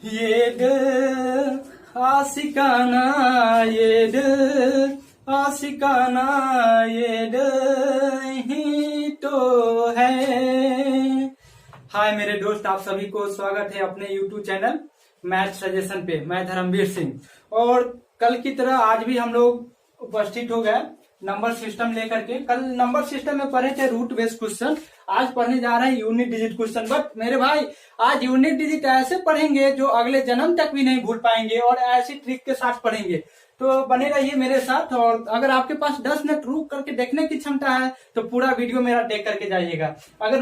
ये दिल आशिकाना, ये दिल आशिकाना, ये दिल ही तो है। हाय मेरे दोस्त, आप सभी को स्वागत है अपने YouTube चैनल मैथ सजेशन पे। मैं धर्मवीर सिंह, और कल की तरह आज भी हम लोग उपस्थित हो गए नंबर सिस्टम लेकर के। कल नंबर सिस्टम में पढ़े थे रूट बेस्ड क्वेश्चन, आज पढ़ने जा रहे हैं यूनिट डिजिट क्वेश्चन। बट मेरे भाई, आज यूनिट डिजिट ऐसे पढ़ेंगे जो अगले जन्म तक भी नहीं भूल पाएंगे, और ऐसी ट्रिक के साथ पढ़ेंगे। तो बने रहिए मेरे साथ, और अगर आपके पास 10 मिनट रुक करके देखने की क्षमता है तो पूरा वीडियो मेरा देख करके जाइएगा। अगर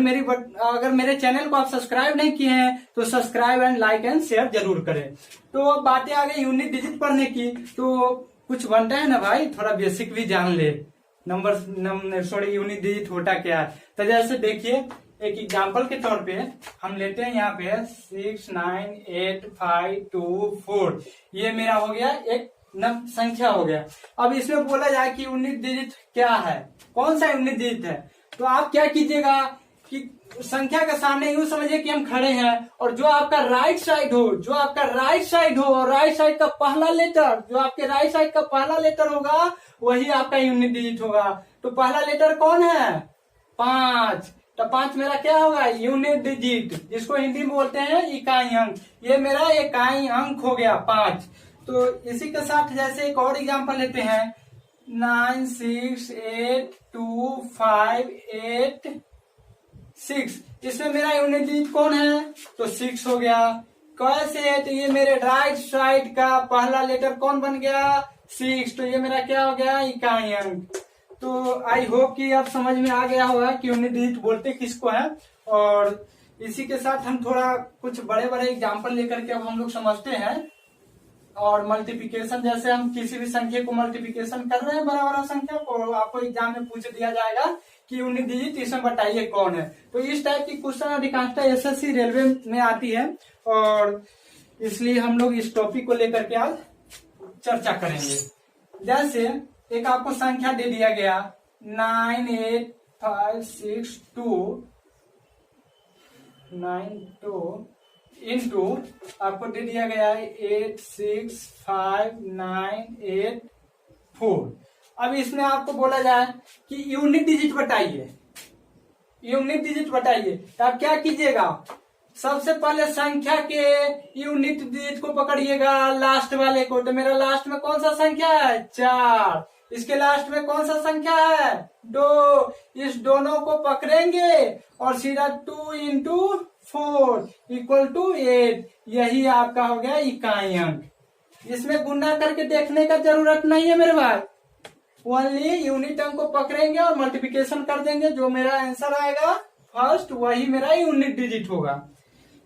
मेरे चैनल को आप सब्सक्राइब नहीं किए हैं तो subscribe and like and share जरूर करें। तो अब बातें आ गई यूनिट डिजिट पढ़ने की, तो कुछ बनता है ना भाई, थोड़ा बेसिक भी जान ले। यूनिट डिजिट होता क्या है। तो जैसे देखिए, एक एग्जांपल के तौर पे हम लेते हैं यहाँ पे 6, 9, 8, 5, 2, 4। ये मेरा हो गया एक संख्या हो गया। अब इसमें बोला जाए कि यूनिट डिजिट क्या है, कौन सा यूनिट डिजिट है, तो आप क्या कीजिएगा कि संख्या के सामने यूं समझिए कि हम खड़े हैं, और जो आपका राइट साइड हो, और राइट साइड का पहला लेटर, जो आपके राइट साइड का पहला लेटर होगा वही आपका यूनिट डिजिट होगा। तो पहला लेटर कौन है? 5। तो 5 मेरा क्या होगा? यूनिट डिजिट, जिसको हिंदी में बोलते हैं इकाई अंक। ये मेरा इकाई अंक हो गया 5। तो इसी के साथ जैसे एक और एग्जांपल लेते हैं, 9, 6, 8, 2, 5, 8, 6। इसमें मेरा यूनिट डिजिट कौन है? तो 6 हो गया। कैसे है? तो ये मेरे राइट साइड का पहला लेटर कौन बन गया? 6। तो ये मेरा क्या हो गया? इकाई अंक। तो आई होप कि अब समझ में आ गया होगा कि यूनिट डिजिट बोलते किसको है। और इसी के साथ हम थोड़ा कुछ बड़े बड़े एग्जाम्पल लेकर के अब हम लोग समझते हैं। और मल्टीप्लिकेशन, जैसे हम किसी भी संख्या को मल्टीप्लिकेशन कर रहे हैं, बड़ा बड़ा संख्या को, आपको एग्जाम में पूछ दिया जाएगा कि यूनिट डिजिट इसमें बताइए कौन है। तो इस टाइप की क्वेश्चन अधिकांशतः एसएससी रेलवे में आती है, और इसलिए हम लोग इस टॉपिक को लेकर के आज चर्चा करेंगे। जैसे एक आपको संख्या दे दिया गया 9, 8, 5, 6, 2, 9, 2 इंटू आपको दे दिया गया है 8, 6, 5, 9, 8, 4। अब इसमें आपको बोला जाए कि यूनिट डिजिट बताइए, यूनिट डिजिट बताइए। तो आप क्या कीजिएगा? सबसे पहले संख्या के यूनिट डिजिट को पकड़िएगा, लास्ट वाले को। तो मेरा लास्ट में कौन सा संख्या है? 4। इसके लास्ट में कौन सा संख्या है? 2। इस दोनों को पकड़ेंगे और सीधा 2 इंटू 4 इक्वल टू 8। यही आपका हो गया इकाई अंक। इसमें गुणा करके देखने का जरूरत नहीं है मेरे भाई, ओनली यूनिट अंक को पकड़ेंगे और मल्टीप्लिकेशन कर देंगे। जो मेरा आंसर आएगा फर्स्ट, वही मेरा यूनिट डिजिट होगा।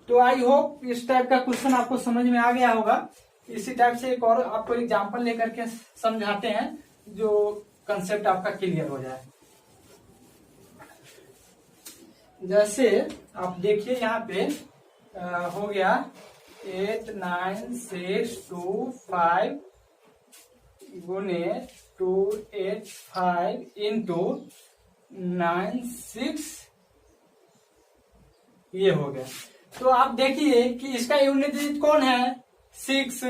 तो आई होप इस टाइप का क्वेश्चन आपको समझ में आ गया होगा। इसी टाइप से एक और आपको एग्जांपल लेकर के समझाते हैं, जो कंसेप्ट आपका क्लियर हो जाए। जैसे आप देखिए यहाँ पे हो गया 8, 9, 6, 2, 5 गुने 2, 8, 5 इंटू 9, 6, ये हो गया। तो आप देखिए कि इसका यूनिट डिजिट कौन है? 6।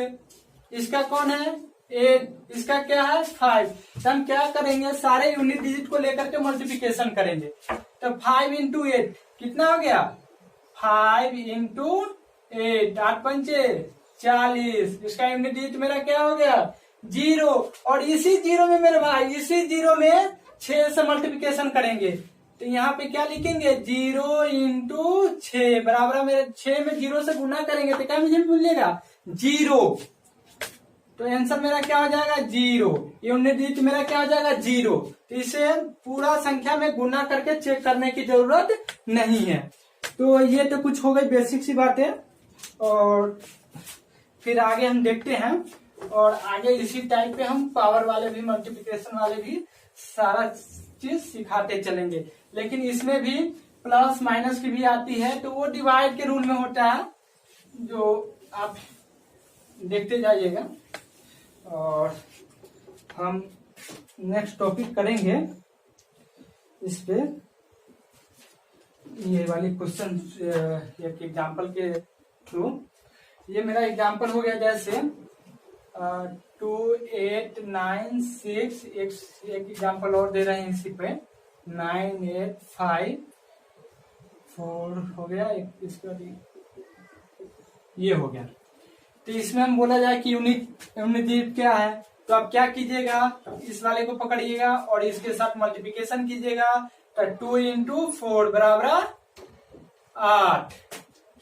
इसका कौन है? 8। इसका क्या है? 5। तो हम क्या करेंगे? सारे यूनिट डिजिट को लेकर के मल्टीप्लिकेशन करेंगे। तो 5 इंटू 8 कितना हो गया? 5 इंटू 8, 8 पंचे 40। इसका यूनिट डिजिट मेरा क्या हो गया? 0। और इसी 0 में मेरे भाई, इसी 0 में 6 से मल्टीप्लिकेशन करेंगे। तो यहाँ पे क्या लिखेंगे? 0 इंटू 6 बराबर मेरे 6 में 0 से गुना करेंगे तो क्या मुझे मिलेगा? 0। तो आंसर मेरा क्या हो जाएगा? 0। यूनिट डिजिट मेरा क्या हो जाएगा? 0। तो इसे पूरा संख्या में गुना करके चेक करने की जरूरत नहीं है। तो ये तो कुछ हो गई बेसिक सी बातें, और फिर आगे हम देखते हैं। और आगे इसी टाइप पे हम पावर वाले भी, मल्टीप्लिकेशन वाले भी सारा चीज सिखाते चलेंगे। लेकिन इसमें भी प्लस माइनस की भी आती है, तो वो डिवाइड के रूल में होता है, जो आप देखते जाइएगा। और हम नेक्स्ट टॉपिक करेंगे इस पे, ये वाली क्वेश्चन एक एग्जांपल के थ्रू। ये मेरा एग्जाम्पल हो गया। जैसे 2896, एक एग्जाम्पल और दे रहे हैं इसी पे, 9854 हो गया। इसका ये हो गया। तो इसमें हम बोला जाए कि यूनिट डिजिट क्या है, तो आप क्या कीजिएगा, इस वाले को पकड़िएगा और इसके साथ मल्टीप्लिकेशन कीजिएगा। तो 2 इंटू 4 बराबर 8,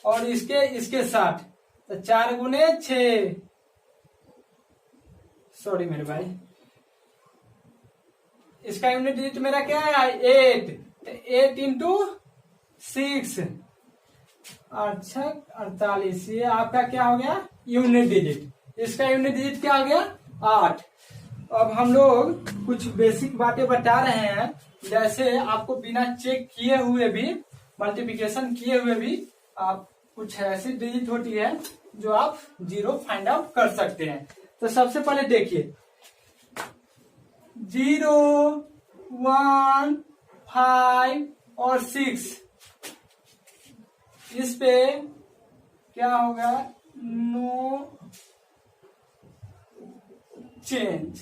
और इसके साथ तो 4 गुने 6, सॉरी मेरे भाई, इसका यूनिट डिजिट मेरा क्या है 8, तो 8 इंटू 6, 48, ये आपका क्या हो गया यूनिट डिजिट। इसका यूनिट डिजिट क्या हो गया 8। अब हम लोग कुछ बेसिक बातें बता रहे हैं, जैसे आपको बिना चेक किए हुए भी, मल्टीप्लिकेशन किए हुए भी, आप कुछ ऐसी डिजिट होती है जो आप जीरो फाइंड आउट कर सकते हैं। तो सबसे पहले देखिए 0, 1, 5 और 6, इस पे क्या होगा, नो चेंज।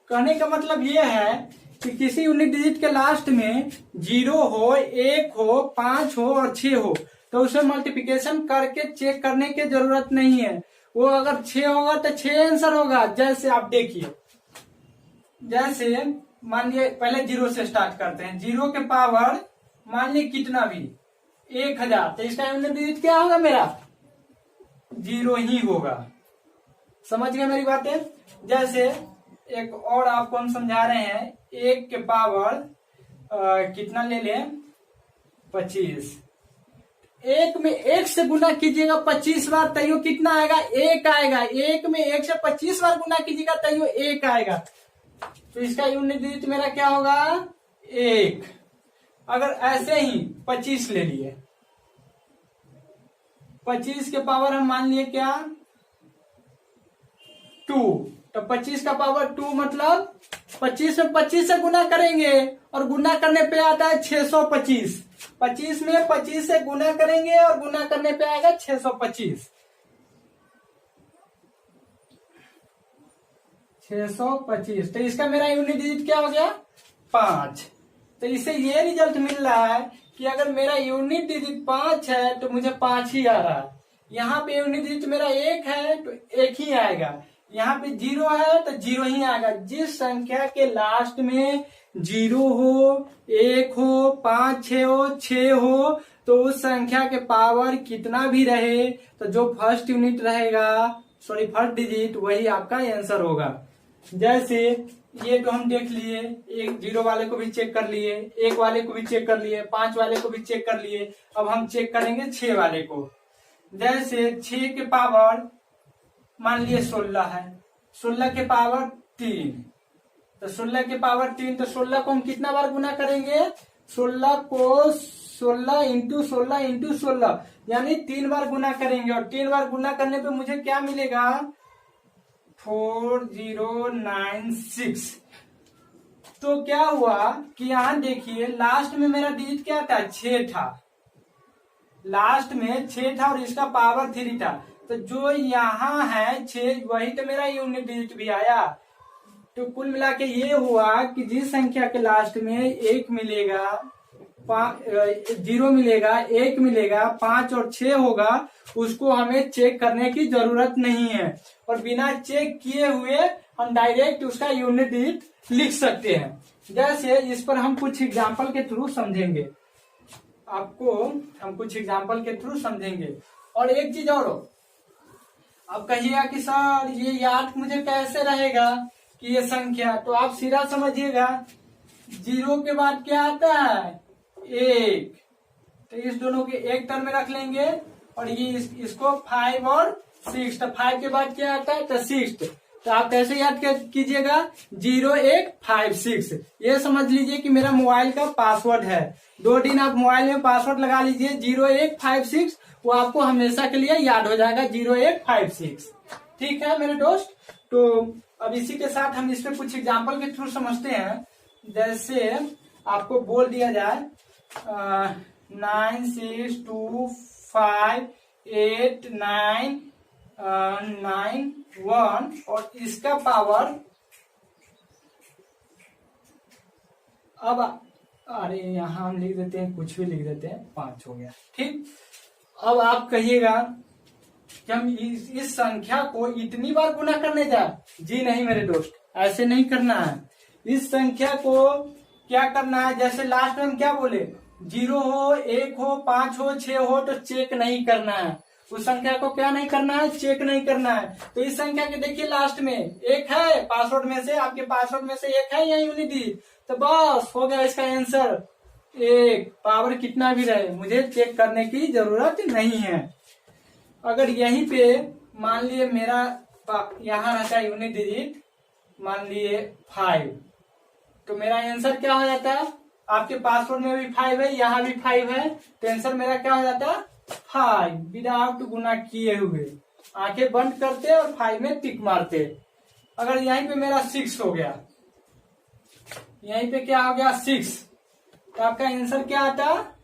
कहने का मतलब ये है कि किसी यूनिट डिजिट के लास्ट में 0 हो, 1 हो, 5 हो और 6 हो, तो उसे मल्टीप्लिकेशन करके चेक करने की जरूरत नहीं है। वो अगर 6 होगा तो 6 आंसर होगा। जैसे आप देखिए, जैसे मान लिया, पहले 0 से स्टार्ट करते हैं। 0 के पावर मान लिया कितना भी 1000, तो इसका यूनिट डिजिट क्या होगा मेरा 0 ही होगा। समझ गए मेरी बातें। जैसे एक और आपको हम समझा रहे हैं, 1 के पावर कितना ले लें 25, 1 में 1 से गुना कीजिएगा 25 बार, तैयो कितना आएगा 1 आएगा। 1 में 1 से 25 बार गुना कीजिएगा तैयो 1 आएगा। तो इसका यूनिट डिजिट मेरा क्या होगा 1। अगर ऐसे ही 25 ले लिए, 25 के पावर हम मान लिए क्या 2, तो 25 का पावर 2 मतलब 25 में 25 से गुना करेंगे और गुना करने पे आता है 625। 25 में 25 से गुना करेंगे और गुना करने पे आएगा 625। 625, तो इसका मेरा यूनिट डिजिट क्या हो गया 5। तो इससे ये रिजल्ट मिल रहा है कि अगर मेरा यूनिट डिजिट 5 है तो मुझे 5 ही आ रहा है। यहाँ पे यूनिट डिजिट मेरा 1 है तो 1 ही आएगा। यहाँ पे 0 है तो 0 ही आएगा। जिस संख्या के लास्ट में 0 हो, 1 हो, 5, 6 हो, 6 हो, तो उस संख्या के पावर कितना भी रहे, तो जो फर्स्ट यूनिट रहेगा, सॉरी फर्स्ट डिजिट, वही आपका आंसर होगा। जैसे ये तो हम देख लिए, एक 0 वाले को भी चेक कर लिए, 1 वाले को भी चेक कर लिए, 5 वाले को भी चेक कर लिए। अब हम चेक करेंगे 6 वाले को। जैसे 6 के पावर मान लिए 16 है, 16 के पावर 3, तो 16 के पावर 3, तो 16 को हम कितना बार गुना करेंगे 16 को 16 इंटू 16 इंटू 16, यानी 3 बार गुना करेंगे। और 3 बार गुना करने पे मुझे क्या मिलेगा 4096। तो क्या हुआ कि यहां देखिए लास्ट में मेरा डिजिट क्या था 6 था, लास्ट में 6 था और इसका पावर 3 था। तो जो यहाँ है 6, वही तो मेरा यूनिट डिजिट भी आया। तो कुल मिला के ये हुआ कि जिस संख्या के लास्ट में 1 मिलेगा, 0 मिलेगा, 1 मिलेगा, 5 और 6 होगा, उसको हमें चेक करने की जरूरत नहीं है। और बिना चेक किए हुए हम डायरेक्ट उसका यूनिट डिजिट लिख सकते हैं। जैसे इस पर हम कुछ एग्जाम्पल के थ्रू समझेंगे, आपको हम कुछ एग्जाम्पल के थ्रू समझेंगे। और एक चीज और, अब कहिएगा कि सर ये याद मुझे कैसे रहेगा कि ये संख्या, तो आप सीधा समझिएगा 0 के बाद क्या आता है 1, तो इस दोनों के एक टर्म में रख लेंगे। और ये इसको 5 और 6, तो 5 के बाद क्या आता है तो 6। तो आप कैसे याद कीजिएगा 0856। ये समझ लीजिए कि मेरा मोबाइल का पासवर्ड है। 2 दिन आप मोबाइल में पासवर्ड लगा लीजिए 0856, वो आपको हमेशा के लिए याद हो जाएगा 0856। ठीक है मेरे दोस्त। तो अब इसी के साथ हम इस पे कुछ एग्जाम्पल के थ्रू समझते हैं। जैसे आपको बोल दिया जाए 96258991 और इसका पावर अब अरे यहाँ हम लिख देते हैं, कुछ भी लिख देते हैं, 5 हो गया। ठीक, अब आप कहिएगा कि हम इस संख्या को इतनी बार गुना करने जाए। जी नहीं मेरे दोस्त, ऐसे नहीं करना है। इस संख्या को क्या करना है, जैसे लास्ट में हम क्या बोले, 0 हो, 1 हो, 5 हो, 6 हो, तो चेक नहीं करना है। उस संख्या को क्या नहीं करना है, चेक नहीं करना है। तो इस संख्या के देखिए लास्ट में 1 है, पासवर्ड में से, आपके पासवर्ड में से 1 है या यूनिटी, तो बस हो गया इसका आंसर 1। पावर कितना भी रहे मुझे चेक करने की जरूरत नहीं है। अगर यहीं पे मान लिए मेरा यहाँ रहता है यूनिट डिजिट, मान लिए 5, तो मेरा आंसर क्या हो जाता है, आपके पासवर्ड में भी 5 है, यहाँ भी 5 है, तो आंसर मेरा क्या हो जाता है 5 विदाउट गुना किए हुए। आंखें बंद करते और 5 में टिक मारते। अगर यहीं पे मेरा 6 हो गया, यहीं पे क्या हो गया 6, तो आपका आंसर क्या आता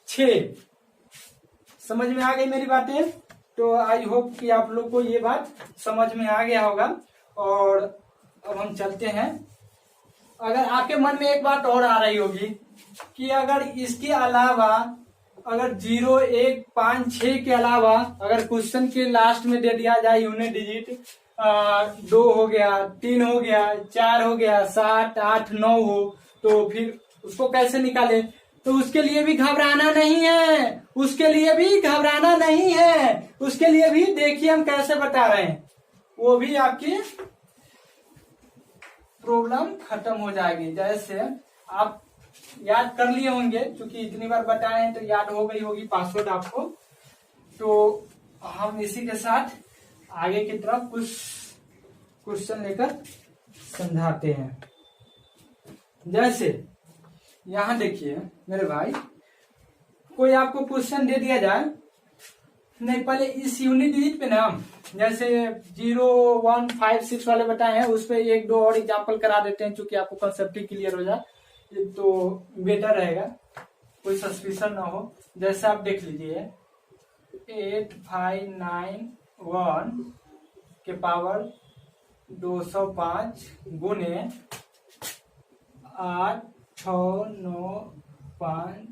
6। समझ में आ गई मेरी बातें? तो आई होप कि आप लोग को ये बात समझ में आ गया होगा। और अब हम चलते हैं। अगर आपके मन में एक बात और आ रही होगी कि अगर इसके अलावा, अगर 0, 1, 5, 6 के अलावा अगर क्वेश्चन के लास्ट में दे दिया जाए यूनिट डिजिट 2 हो गया, 3 हो गया, 4 हो गया, 7, 8, 9 हो, तो फिर उसको कैसे निकाले? तो उसके लिए भी घबराना नहीं है, उसके लिए भी घबराना नहीं है, उसके लिए भी देखिए हम कैसे बता रहे हैं, वो भी आपकी प्रॉब्लम खत्म हो जाएगी। जैसे आप याद कर लिए होंगे, क्योंकि इतनी बार बताए हैं तो याद हो गई होगी पासवर्ड आपको। तो हम इसी के साथ आगे की तरफ कुछ क्वेश्चन लेकर समझाते हैं। जैसे यहां देखिए मेरे भाई, कोई आपको क्वेश्चन दे दिया जाए, नहीं पहले इस यूनिट डिजिट पे ना, जैसे 0, 1, 5, 6 वाले बताए हैं, उस पे 1, 2 और एग्जांपल करा देते हैं, क्योंकि आपको कंसेप्ट क्लियर हो जाए तो बेटर रहेगा, कोई सस्पिशन ना हो। जैसे आप देख लीजिए 8591 के पावर 205 गुने 8, 6, 9, 5,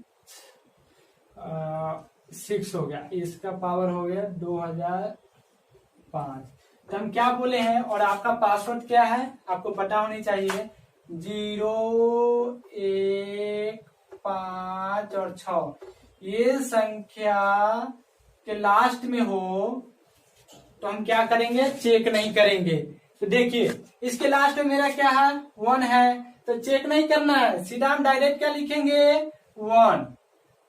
6 हो गया, इसका पावर हो गया 2005। तो हम क्या बोले हैं, और आपका पासवर्ड क्या है आपको पता होनी चाहिए, 0, 1, 5 और 6। ये संख्या के लास्ट में हो तो हम क्या करेंगे, चेक नहीं करेंगे। तो देखिए इसके लास्ट में मेरा क्या है 1 है, तो चेक नहीं करना है, सीधा हम डायरेक्ट क्या लिखेंगे 1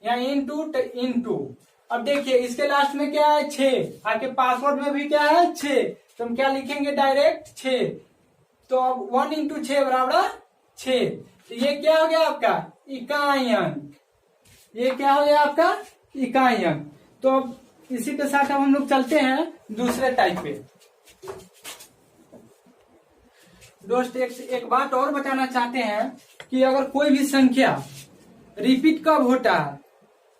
या इनटू। अब देखिए इसके लास्ट में क्या है 6, आपके पासवर्ड में भी क्या है 6, तो हम क्या लिखेंगे डायरेक्ट 6। तो अब 1 × 6 बराबर 6। तो ये क्या हो गया आपका इकाई अंक, ये क्या हो गया आपका इकाई अंक। तो अब इसी के साथ हम लोग चलते हैं दूसरे टाइप पे। दोस्त एक बात और बताना चाहते हैं कि अगर कोई भी संख्या रिपीट कब होता है,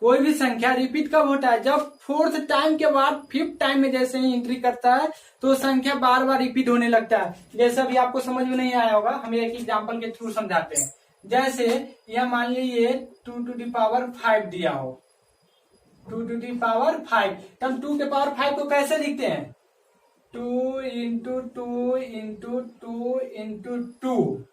कोई भी संख्या रिपीट कब होता है, जब 4th टाइम के बाद 5th टाइम में जैसे ही एंट्री करता है तो संख्या बार बार रिपीट होने लगता है। जैसा भी आपको समझ में नहीं आया होगा, हम एक एग्जांपल के थ्रू समझाते हैं। जैसे यह मान लीजिए 2⁵ दिया हो, 2⁵, तब 2 के पावर 5 को कैसे लिखते हैं, 2 × 2 × 2 × 2,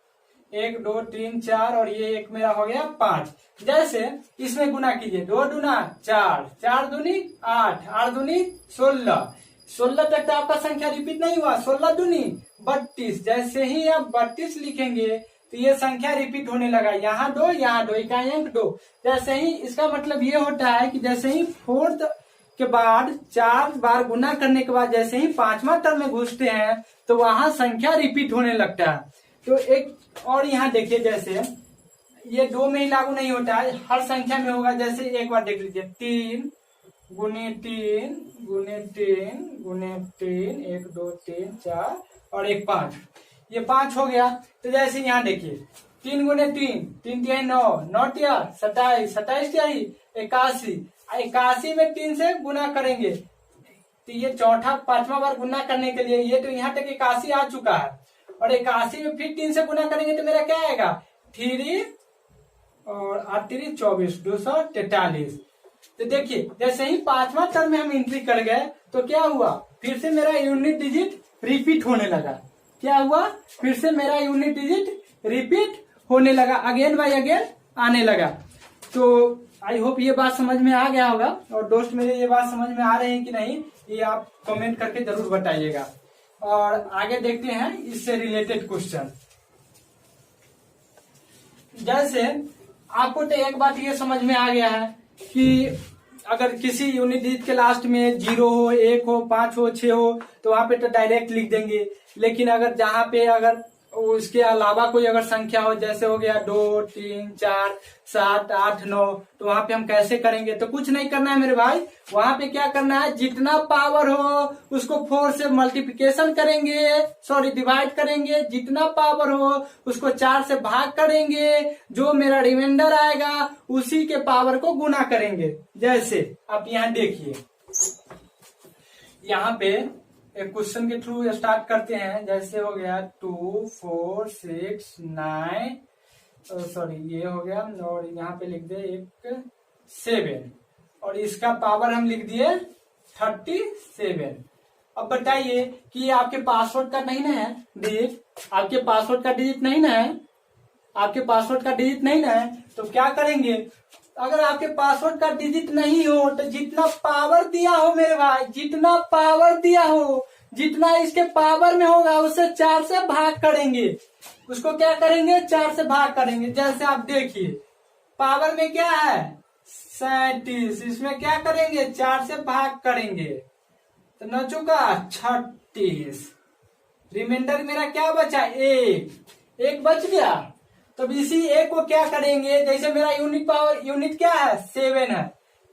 1, 2, 3, 4 और ये एक मेरा हो गया 5। जैसे इसमें गुना कीजिए, 2 दूना 4, 4 दूनी 8, 8 दूनी 16, 16 तक तो आपका संख्या रिपीट नहीं हुआ, 16 दूनी 32। जैसे ही आप 32 लिखेंगे तो ये संख्या रिपीट होने लगा, यहाँ 2 यहाँ 2, इकाई अंक 2। जैसे ही इसका मतलब ये होता है कि जैसे ही 4th के बाद 4 बार गुना करने के बाद जैसे ही 5वां टर्म में घुसते हैं तो वहां संख्या रिपीट होने लगता है। तो एक और यहाँ देखिए, जैसे ये 2 में ही लागू नहीं होता है, हर संख्या में होगा। जैसे एक बार देख लीजिए 3 × 3 × 3 × 3, 1, 2, 3, 4 और एक 5, ये 5 हो गया। तो जैसे यहाँ देखिए 3 गुने 3, 3 तिहाई 9, 9 तिया 27, 27 तिहाई 81, 81 में 3 से गुना करेंगे तो ये चौथा 5वां बार गुना करने के लिए ये तो यहाँ तक 81 आ चुका है, और 81 में फिर 3 से गुना करेंगे तो मेरा क्या आएगा 3 और 8 3 24, 243। तो देखिए जैसे ही 5वां टर्म में हम एंट्री कर गए तो क्या हुआ, फिर से मेरा यूनिट डिजिट रिपीट होने लगा। क्या हुआ, फिर से मेरा यूनिट डिजिट रिपीट होने लगा, अगेन बाय अगेन आने लगा। तो आई होप ये बात समझ में आ गया होगा, और दोस्त मेरे ये बात समझ में आ रहे हैं कि नहीं ये आप कमेंट करके जरूर बताइएगा। और आगे देखते हैं इससे रिलेटेड क्वेश्चन। जैसे आपको तो एक बात ये समझ में आ गया है कि अगर किसी यूनिट डिजिट के लास्ट में 0 हो, 1 हो, 5 हो, 6 हो तो वहां पे तो डायरेक्ट लिख देंगे। लेकिन अगर जहां पे अगर उसके अलावा कोई अगर संख्या हो, जैसे हो गया 2 3 4 7 8 9, तो वहां पे हम कैसे करेंगे, तो कुछ नहीं करना है मेरे भाई। वहां पे क्या करना है, जितना पावर हो उसको 4 से मल्टीप्लिकेशन करेंगे, सॉरी डिवाइड करेंगे, जितना पावर हो उसको 4 से भाग करेंगे, जो मेरा रिमाइंडर आएगा उसी के पावर को गुना करेंगे। जैसे आप यहाँ देखिए, यहाँ पे एक क्वेश्चन के थ्रू स्टार्ट करते हैं। जैसे हो गया 2 4 6 9, सॉरी ये हो गया, और यहाँ पे लिख दे एक 7, और इसका पावर हम लिख दिए 37। अब बताइए कि ये आपके पासवर्ड का नहीं ना है डिजिट, आपके पासवर्ड का डिजिट नहीं ना है, आपके पासवर्ड का डिजिट नहीं ना है, तो क्या करेंगे, अगर आपके पासवर्ड का डिजिट नहीं हो तो जितना पावर दिया हो मेरे भाई, जितना पावर दिया हो, जितना इसके पावर में होगा उसे 4 से भाग करेंगे। उसको क्या करेंगे, 4 से भाग करेंगे। जैसे आप देखिए पावर में क्या है 37, इसमें क्या करेंगे 4 से भाग करेंगे तो न चुका 36, रिमाइंडर मेरा क्या बचा 1 बच गया। तब इसी एक को क्या करेंगे, जैसे मेरा यूनिट पावर यूनिट क्या है 7 है,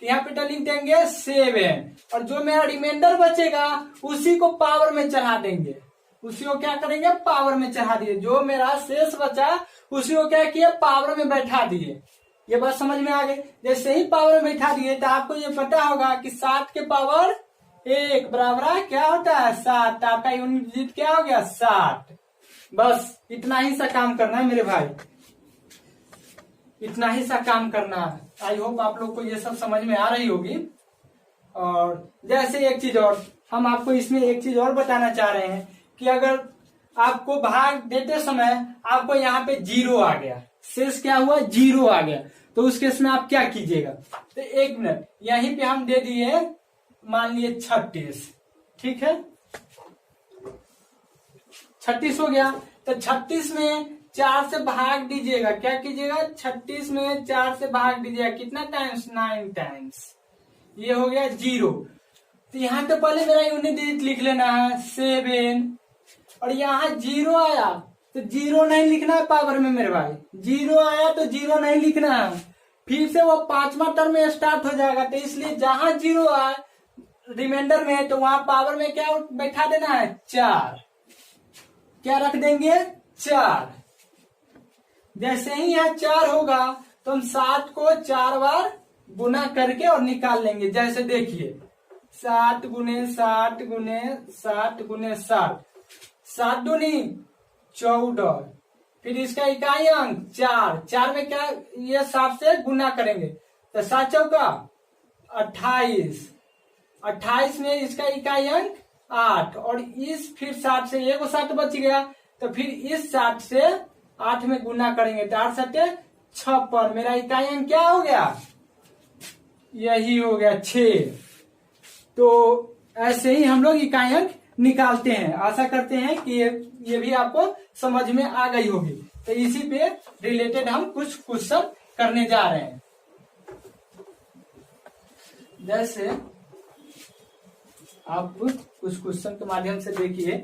तो यहाँ पे लिख देंगे 7, और जो मेरा रिमाइंडर बचेगा उसी को पावर में चढ़ा देंगे, उसी को क्या करेंगे पावर में चढ़ा दिए, जो मेरा शेष बचा उसी को क्या किया पावर में बैठा दिए। ये बात समझ में आ गई। जैसे ही पावर में बैठा दिए तो आपको ये पता होगा कि 7 के पावर 1 बराबर क्या होता है 7, आपका यूनिट डिजिट क्या हो गया 7। बस इतना ही सा काम करना है मेरे भाई, इतना ही सा काम करना है। आई होप आप लोग को ये सब समझ में आ रही होगी। और जैसे एक चीज और हम आपको इसमें एक चीज और बताना चाह रहे हैं कि अगर आपको भाग देते समय आपको यहाँ पे 0 आ गया, शेष क्या हुआ 0 आ गया, तो उस केस में आप क्या कीजिएगा, तो 1 मिनट यहीं पे हम दे दिए मान लिए 36, ठीक है 36 हो गया। तो 36 में 4 से भाग दीजिएगा, क्या कीजिएगा 36 में 4 से भाग दीजिएगा, कितना टाइम्स 9 टाइम्स, ये हो गया 0। तो यहाँ तो पहले मेरा यूनिट डिजिट लिख लेना है 7, और यहाँ 0 आया तो 0 नहीं लिखना है पावर में मेरे भाई, 0 आया तो 0 नहीं लिखना है, फिर से वो 5वां टर्म में स्टार्ट हो जाएगा। तो इसलिए जहां 0 आए रिमाइंडर में तो वहां पावर में क्या बैठा देना है 4, क्या रख देंगे 4। जैसे ही यहाँ 4 होगा तो हम 7 को 4 बार गुना करके और निकाल लेंगे। जैसे देखिए 7 गुने 7 गुने 7 गुने 7, 7 दूनी 14, फिर इसका इकाई अंक 4, 4 में क्या ये 7 से गुना करेंगे तो 7 चौका 28, 28 में इसका इकाई अंक 8, और इस फिर 7 से एक 7 बच गया, तो फिर इस 7 से 8 में गुना करेंगे तो 8 7 56, मेरा इकाई अंक क्या हो गया यही हो गया 6। तो ऐसे ही हम लोग इकाई अंक निकालते हैं। आशा करते हैं कि ये भी आपको समझ में आ गई होगी। तो इसी पे रिलेटेड हम कुछ क्वेश्चन करने जा रहे हैं। जैसे आप कुछ क्वेश्चन के माध्यम से देखिए,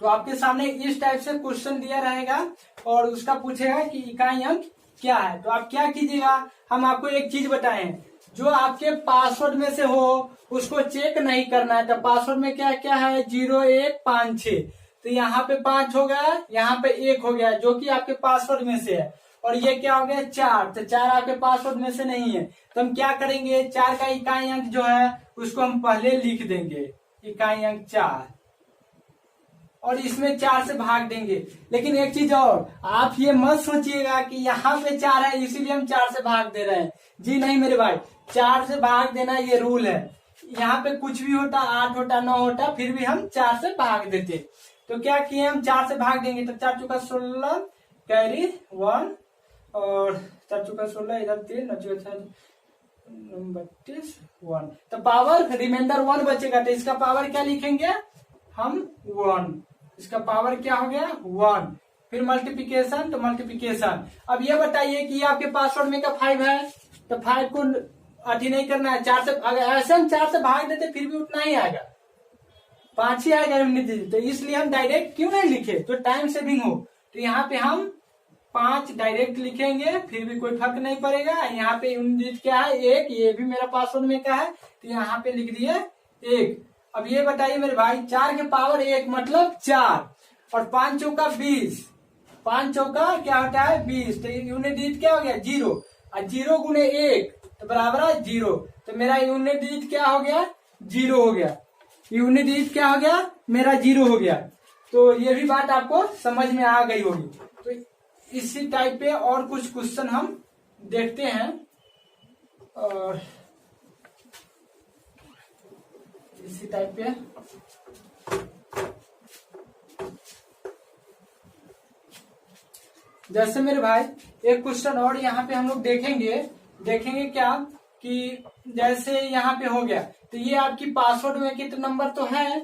तो आपके सामने इस टाइप से क्वेश्चन दिया रहेगा और उसका पूछेगा कि इकाई अंक क्या है। तो आप क्या कीजिएगा, हम आपको एक चीज बताएं, जो आपके पासवर्ड में से हो उसको चेक नहीं करना है। तो पासवर्ड में क्या क्या है 0156, तो यहाँ पे 5 हो गया, यहाँ पे 1 हो गया जो कि आपके पासवर्ड में से है, और ये क्या हो गया 4, तो 4 आपके पासवर्ड में से नहीं है। तो हम क्या करेंगे, 4 का इकाई अंक जो है उसको हम पहले लिख देंगे, इकाई अंक 4, और इसमें 4 से भाग देंगे। लेकिन एक चीज और, आप ये मत सोचिएगा कि यहाँ पे 4 है इसीलिए हम 4 से भाग दे रहे हैं, जी नहीं मेरे भाई, 4 से भाग देना ये रूल है। यहाँ पे कुछ भी होता, 8 होता, 9 होता, फिर भी हम 4 से भाग देते। तो क्या किए हम 4 से भाग देंगे, तो 4 चुका 16 कैरी 1, और 4 चुका 16, इधर 3, 9 चुका 32 1, तो पावर रिमाइंडर 1 बचेगा, तो इसका पावर क्या लिखेंगे हम 1, इसका पावर क्या हो गया 1, फिर मल्टीप्लिकेशन, तो मल्टीप्लिकेशन। अब ये बताइए कि ये आपके पासवर्ड में का 5 है, तो 5 को अति नहीं करना है, 4 से, अगर ऐसे हम 4 से भाग देते फिर भी उतना ही आएगा, 5 ही आएगा यूनिट डिजिट, तो इसलिए हम डायरेक्ट क्यों नहीं लिखे, तो टाइम सेविंग हो। तो यहाँ पे हम 5 डायरेक्ट लिखेंगे, फिर भी कोई फर्क नहीं पड़ेगा। यहाँ पे यूनिट डिजिट क्या है 1, ये भी मेरा पासवर्ड में का है, तो यहाँ पे लिख दिए 1। अब ये बताइए मेरे भाई, 4 के पावर 1 मतलब 4, और 5 चौका 20, 5 चौका क्या होता है 20, तो यूनिट डिजिट क्या हो गया 0, और 0 गुने 1 तो बराबर है 0, तो मेरा यूनिट डिजिट क्या हो गया 0 हो गया, यूनिट डिजिट क्या हो गया मेरा 0 हो गया। तो ये भी बात आपको समझ में आ गई होगी। तो इसी टाइप पे और कुछ क्वेश्चन हम देखते हैं, और इसी टाइप पे जैसे मेरे भाई एक क्वेश्चन और यहाँ पे हम लोग देखेंगे क्या कि जैसे यहाँ पे हो गया, तो ये आपकी पासवर्ड में कितने नंबर तो है,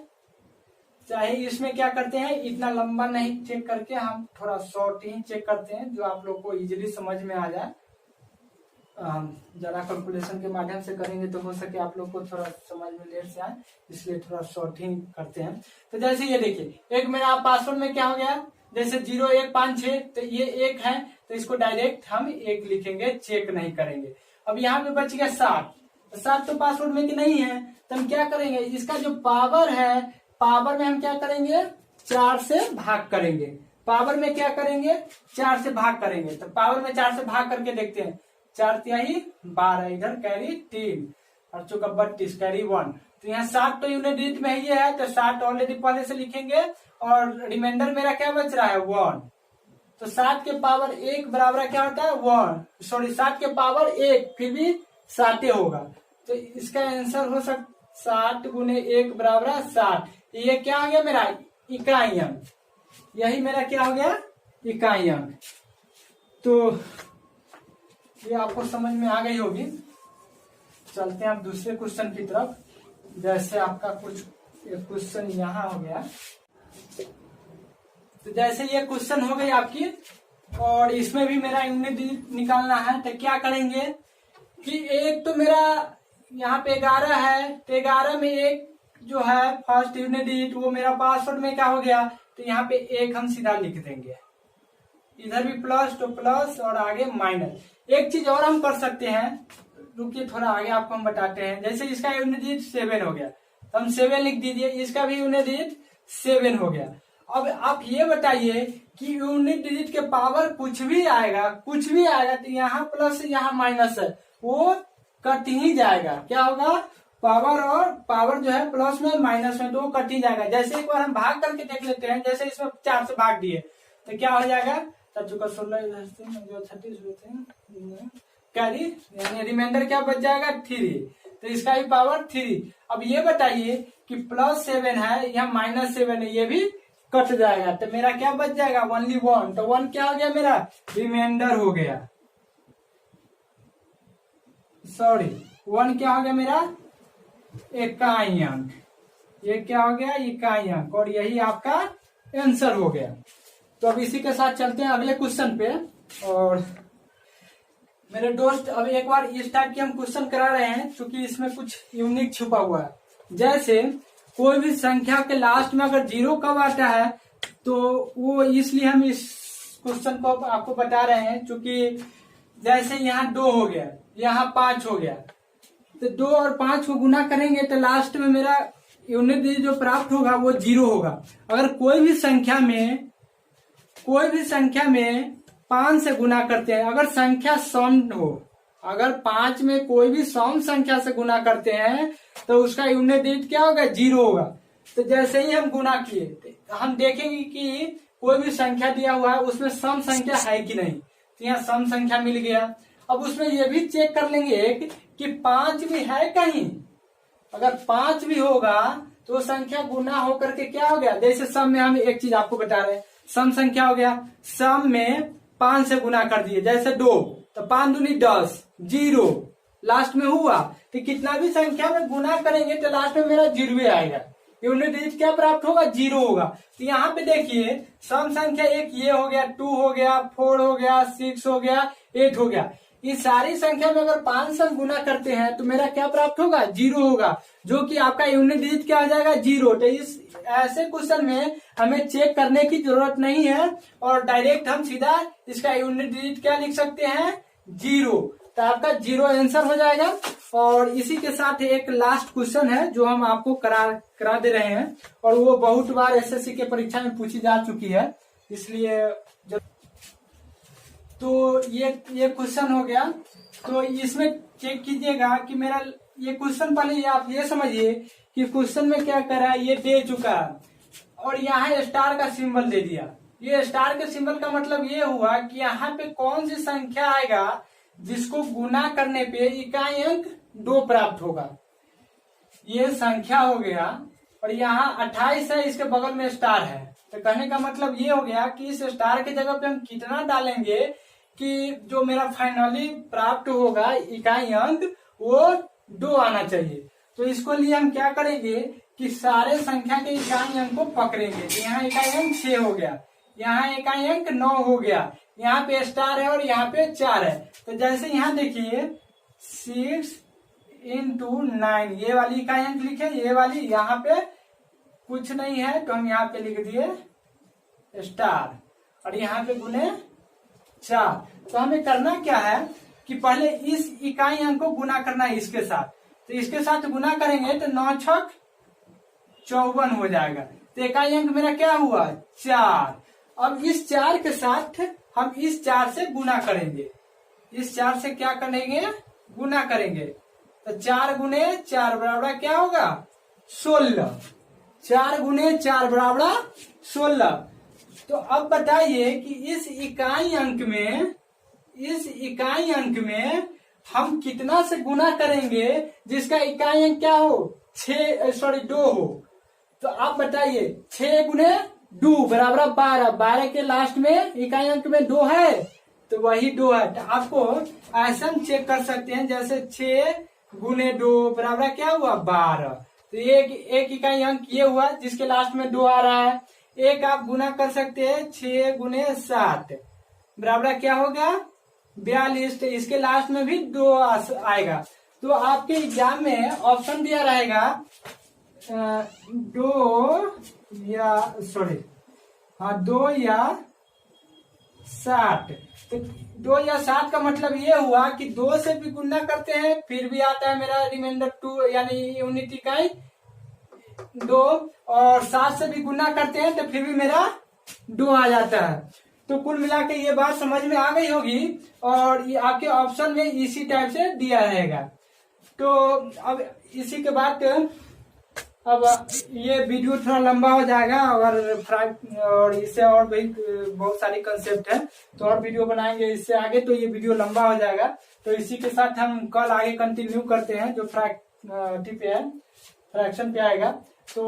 चाहे इसमें क्या करते हैं इतना लंबा नहीं चेक करके हम थोड़ा शॉर्ट ही चेक करते हैं, जो आप लोग को इजीली समझ में आ जाए। जरा कैलकुलेशन के माध्यम से करेंगे तो हो सके आप लोग को थोड़ा समझ में लेट से आए, इसलिए थोड़ा शॉर्ट ही करते हैं। तो जैसे ये देखिए, एक मेरा पासवर्ड में क्या हो गया, जैसे 0 1 5 6, तो ये 1 है, तो इसको डायरेक्ट हम 1 लिखेंगे, चेक नहीं करेंगे। अब यहाँ पे बच गया 7, 7 तो पासवर्ड में कि नहीं है, तो हम क्या करेंगे, इसका जो पावर है, पावर में हम क्या करेंगे 4 से भाग करेंगे, पावर में क्या करेंगे 4 से भाग करेंगे। तो पावर में 4 से भाग करके देखते हैं, 4 तिहाई 12, इधर कैरी 3, और चौका 32 कैरी 1, तो यहाँ 7 तो यूनिट डिजिट में ही है, तो 7 ऑलरेडी पहले से लिखेंगे, और रिमाइंडर मेरा क्या बच रहा है 1, तो 7 के पावर 1 बराबर क्या होता है 1, सॉरी 7 के पावर 1 फिर भी 7 होगा, तो इसका आंसर हो सकता 7 गुने 1 बराबर 7, ये क्या हो गया मेरा इकाई अंक, यही मेरा क्या हो गया इकाई अंक। तो ये आपको समझ में आ गई होगी। चलते हैं अब दूसरे क्वेश्चन की तरफ। जैसे आपका कुछ क्वेश्चन यहाँ हो गया, तो जैसे ये क्वेश्चन हो गई आपकी, और इसमें भी मेरा यूनिट डिजिट निकालना है, तो क्या करेंगे कि एक तो मेरा यहाँ पे 11 है, तो 11 में एक जो है फर्स्ट यूनिट डिजिट वो मेरा पासवर्ड में क्या हो गया, तो यहाँ पे 1 हम सीधा लिख देंगे, इधर भी प्लस तो प्लस और आगे माइनस। एक चीज और हम कर सकते हैं, रुकिए थोड़ा आगे आपको हम बताते हैं। जैसे इसका यूनिट डिजिट 7 हो गया, तो हम 7 लिख दीजिए, इसका भी यूनिट डिजिट 7 हो गया। अब आप ये बताइए कि यूनिट डिजिट के पावर कुछ भी आएगा तो यहाँ प्लस यहाँ माइनस है, वो कट ही जाएगा, क्या होगा पावर, और पावर जो है प्लस में माइनस में, तो वो कट ही जाएगा। जैसे एक बार हम भाग करके देख लेते हैं, जैसे इसमें 4 से भाग दिए तो क्या हो जाएगा, 16 कैरी, यानी रिमाइंडर क्या बच जाएगा 3, तो इसका भी पावर 3। अब ये बताइए कि +7 है या -7 है, ये भी कट जाएगा, तो मेरा क्या बच जाएगा ओनली 1, तो 1 क्या हो गया मेरा रिमाइंडर हो गया, सॉरी 1 क्या हो गया मेरा इकाई अंक, ये क्या हो गया इकाई अंक, और यही आपका आंसर हो गया। तो अब इसी के साथ चलते हैं अगले क्वेश्चन पे। और मेरे दोस्त अब एक बार इस टाइप के हम क्वेश्चन करा रहे हैं, क्योंकि इसमें कुछ यूनिक छुपा हुआ है। जैसे कोई भी संख्या के लास्ट में अगर 0 कब आता है, तो वो इसलिए हम इस क्वेश्चन को आपको बता रहे हैं, क्योंकि जैसे यहाँ 2 हो गया, यहाँ 5 हो गया, तो 2 और 5 को गुना करेंगे तो लास्ट में मेरा यूनिट डिजिट जो प्राप्त होगा वो 0 होगा। अगर कोई भी संख्या में 5 से गुना करते हैं, अगर संख्या सम हो, अगर 5 में कोई भी सम संख्या से गुना करते हैं तो उसका यूनिट डिजिट क्या होगा? 0 होगा। तो जैसे ही हम गुना किए हम देखेंगे कि कोई भी संख्या दिया हुआ है उसमें सम संख्या है कि नहीं, तो यहाँ सम संख्या मिल गया। अब उसमें ये भी चेक कर लेंगे कि 5 भी है कहीं। अगर 5 भी होगा तो संख्या गुना होकर के क्या हो गया? जैसे सम में हम एक चीज आपको बता रहे हैं, सम संख्या हो गया, सम में 5 से गुना कर दिए, जैसे 2, तो 5 दूनी 10, 0 लास्ट में हुआ। तो कितना भी संख्या में गुना करेंगे तो लास्ट में मेरा 0 आएगा, यूनिट डिजिट क्या प्राप्त होगा? 0 होगा। तो यहाँ पे देखिए सम संख्या एक ये हो गया, 2 हो गया, 4 हो गया, 6 हो गया, 8 हो गया। इस सारी संख्या में अगर 5 से गुना करते हैं तो मेरा क्या प्राप्त होगा? 0 होगा, जो कि आपका यूनिट डिजिट क्या हो जाएगा? 0। तो इस ऐसे क्वेश्चन में हमें चेक करने की जरूरत नहीं है और डायरेक्ट हम सीधा इसका यूनिट डिजिट क्या लिख सकते हैं? 0। तो आपका 0 आंसर हो जाएगा। और इसी के साथ एक लास्ट क्वेश्चन है जो हम आपको करा दे रहे हैं, और वो बहुत बार एसएससी के परीक्षा में पूछी जा चुकी है, इसलिए तो ये क्वेश्चन हो गया। तो इसमें चेक कीजिएगा कि मेरा ये क्वेश्चन, पहले आप ये समझिए कि क्वेश्चन में क्या करा है, ये दे चुका और यहाँ स्टार का सिंबल दे दिया। ये स्टार के सिंबल का मतलब ये हुआ कि यहाँ पे कौन सी संख्या आएगा जिसको गुना करने पे इकाई अंक 2 प्राप्त होगा। ये संख्या हो गया और यहाँ 28 है, इसके बगल में स्टार है। तो कहने का मतलब ये हो गया कि इस स्टार के जगह पे हम कितना डालेंगे कि जो मेरा फाइनली प्राप्त होगा इकाई अंक वो 2 आना चाहिए। तो इसको लिए हम क्या करेंगे कि सारे संख्या के इकाई अंक को पकड़ेंगे। तो यहाँ इकाई अंक 6 हो गया, यहाँ इकाई अंक 9 हो गया, यहाँ पे स्टार है और यहाँ पे 4 है। तो जैसे यहाँ देखिए 6 into 9 ये वाली इकाई अंक लिखे, ये वाली यहाँ पे कुछ नहीं है तो हम यहाँ पे लिख दिए स्टार और यहाँ पे गुने 4। तो हमें करना क्या है कि पहले इस इकाई अंक को गुना करना है इसके साथ। तो इसके साथ गुना करेंगे तो 9 छक 54 हो जाएगा। तो इकाई अंक मेरा क्या हुआ? 4। अब इस 4 के साथ हम इस 4 से गुना करेंगे, इस 4 से क्या करेंगे? गुना करेंगे। तो 4 गुने 4 बराबर क्या होगा? 16। 4 गुने 4 बराबर 16। तो अब बताइए कि इस इकाई अंक में हम कितना से गुना करेंगे जिसका इकाई अंक क्या हो? 2 हो। तो आप बताइए 6 गुने 2 बराबर 12। 12 के लास्ट में इकाई अंक में 2 है तो वही 2 है। तो आपको ऐसा चेक कर सकते हैं जैसे 6 गुने 2 बराबर क्या हुआ? 12। तो एक इकाई अंक ये हुआ जिसके लास्ट में 2 आ रहा है। एक आप गुना कर सकते हैं 6 गुने 7 बराबर क्या होगा? 42। तो इसके लास्ट में भी 2 आएगा। तो आपके एग्जाम में ऑप्शन दिया रहेगा 2 या 7। तो 2 या 7 का मतलब ये हुआ कि 2 से भी गुना करते हैं फिर भी आता है मेरा रिमाइंडर 2 यानी यूनिट इकाई 2, और 7 से भी गुना करते हैं तो फिर भी मेरा 2 आ जाता है। तो कुल मिला के ये बात समझ में आ गई होगी और ये आपके ऑप्शन में इसी टाइप से दिया रहेगा। तो अब इसी के बाद अब ये वीडियो थोड़ा लंबा हो जाएगा और इससे और भी बहुत सारी कंसेप्ट है तो और वीडियो बनाएंगे इससे आगे, तो ये वीडियो लंबा हो जाएगा। तो इसी के साथ हम कल आगे कंटिन्यू करते हैं जो फ्रैक्शन पे आएगा। तो